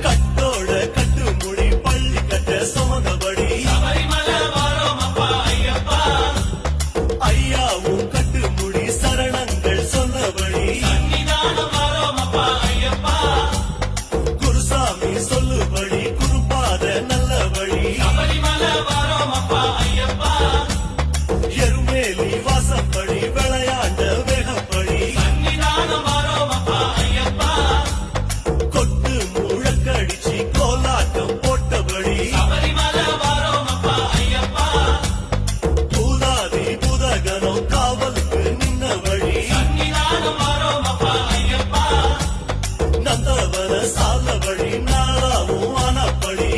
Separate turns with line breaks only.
கட்டோட கட்டுமுடி பள்ளி கட்ட சுமந்தபடி ஐயாவும் கட்டுமுடி சரணங்கள் சொன்னபடி குருசாமி சொல்லுபடி குருபாத நல்லபடி எருமேலி வாசப்படி விளையாண்ட வேகப்படி கொட்டு முழக்கடிச்சு கோலாட்டம் போட்டபடி பூதாதி பூதகனம் காவலுக்கு நின்னபடி நந்தவன சாலபடி நாளாவும் ஆனப்படி